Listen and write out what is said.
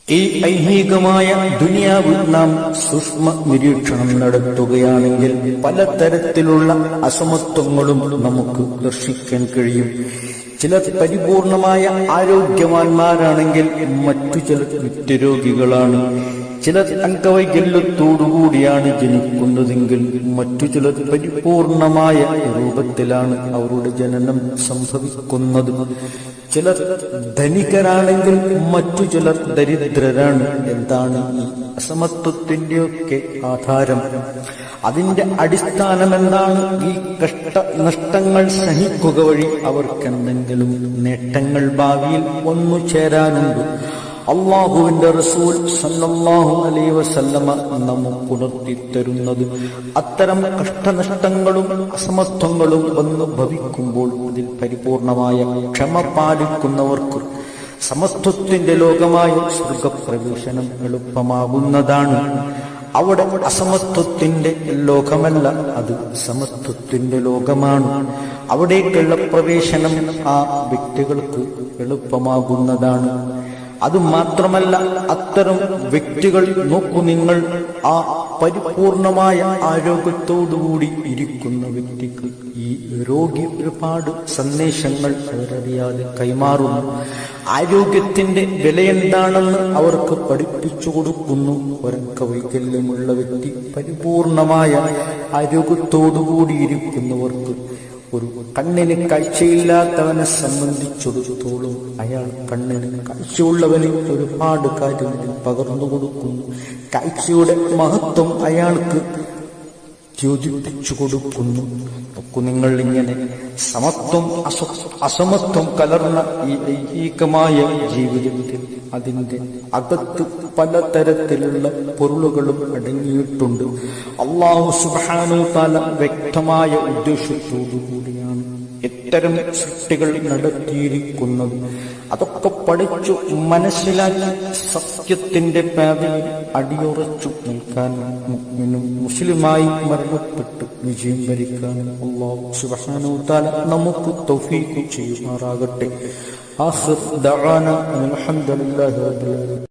ഈ ഐഹികമായ ദുനിയാവിൽ നാം സൂക്ഷ്മ നിരീക്ഷണം നടത്തുകയാണെങ്കിൽ പലതരത്തിലുള്ള അസമത്വങ്ങളും നമുക്ക് ദർശിക്കാൻ കഴിയും. ചിലർ പരിപൂർണമായ ആരോഗ്യവാന്മാരാണെങ്കിൽ മറ്റു ചിലർ നിത്യരോഗികളാണ്. ചിലർ അംഗവൈകല്യത്തോടുകൂടിയാണ് ജനിക്കുന്നതെങ്കിൽ മറ്റു ചിലർ പരിപൂർണമായ രൂപത്തിലാണ് അവരുടെ ജനനം സംഭവിക്കുന്നത്. ചിലർ ധനികരാണെങ്കിൽ മറ്റു ചിലർ ദരിദ്രരാണ്. എന്താണ് ഈ അസമത്വത്തിന്റെയൊക്കെ ആധാരം? അതിന്റെ അടിസ്ഥാനം എന്താണ്? ഈ നഷ്ടങ്ങൾ സഹിക്കുക വഴി അവർക്കെന്തെങ്കിലും നേട്ടങ്ങൾ ഭാവിയിൽ വന്നു ചേരാനുണ്ട്. അള്ളാഹുവിന്റെ റസൂൽ സല്ലല്ലാഹു അലൈഹി വസല്ലമ നമുക്ക് ഉണർത്തിത്തരുന്നത് അത്തരം കഷ്ടനഷ്ടങ്ങളും അസമത്വങ്ങളും വന്നു ഭവിക്കുമ്പോൾ അതിൽ പരിപൂർണമായ ക്ഷമ പാലിക്കുന്നവർക്ക് സമത്വത്തിന്റെ ലോകമായ സ്വർഗപ്രവേശനം എളുപ്പമാകുന്നതാണ്. അവിടെ അസമത്വത്തിന്റെ ലോകമല്ല, അത് സമത്വത്തിന്റെ ലോകമാണ്. അവിടേക്കുള്ള പ്രവേശനം ആ വ്യക്തികൾക്ക് എളുപ്പമാകുന്നതാണ്. അതുമാത്രമല്ല, അത്തരം വ്യക്തികൾ നോക്കൂ, നിങ്ങൾ ആ പരിപൂർണമായ ആരോഗ്യത്തോടുകൂടി ഇരിക്കുന്ന വ്യക്തിക്ക് ഈ രോഗി ഒരുപാട് സന്ദേശങ്ങൾ അവരറിയാതെ കൈമാറുന്നു. ആരോഗ്യത്തിന്റെ വിലയെന്താണെന്ന് അവർക്ക് പഠിപ്പിച്ചു കൊടുക്കുന്നു. ഒരംഗവൈകല്യമുള്ള വ്യക്തി പരിപൂർണമായ ആരോഗ്യത്തോടുകൂടിയിരിക്കുന്നവർക്ക്, ഒരു കണ്ണിന് കാഴ്ചയില്ലാത്തവനെ സംബന്ധിച്ചിടത്തോളം അയാൾ കണ്ണിന് കാഴ്ചയുള്ളവന് ഒരുപാട് കാര്യങ്ങൾ പകർന്നു കൊടുക്കുന്നു. കാഴ്ചയുടെ മഹത്വം അയാൾക്ക് യോജിപ്പിച്ചു കൊടുക്കുന്നു. നിങ്ങൾ ഇങ്ങനെ സമത്വം അസമത്വം കലർന്ന ഈ ഐഹികമായ ജീവിതത്തിൽ അതിന്റെ അകത്ത് പലതരത്തിലുള്ള പൊരുളുകളും അടങ്ങിയിട്ടുണ്ട്. അല്ലാഹു സുബ്ഹാനഹു വ തആല വ്യക്തമായ ഉദ്ദേശത്തോടു കൂടിയാണ് ഇത്തരം സൃഷ്ടികൾ നടത്തിയിരിക്കുന്നത്. അതൊക്കെ പഠിച്ചു മനസ്സിലാക്കി സത്യത്തിന്റെ പാതയിൽ അടിയുറച്ചു നിൽക്കാനും മുസ്ലിമായി മരണപ്പെട്ട് വിജയം വരിക്കാനും അല്ലാഹു സുബ്ഹാനഹു വ തആല നമുക്ക് തൗഫീഖ് ചെയ്യുമാറാകട്ടെ. ആഖിർ ദഅവാന അൽഹംദുലില്ലാഹി റബ്ബിൽ ആലമീൻ.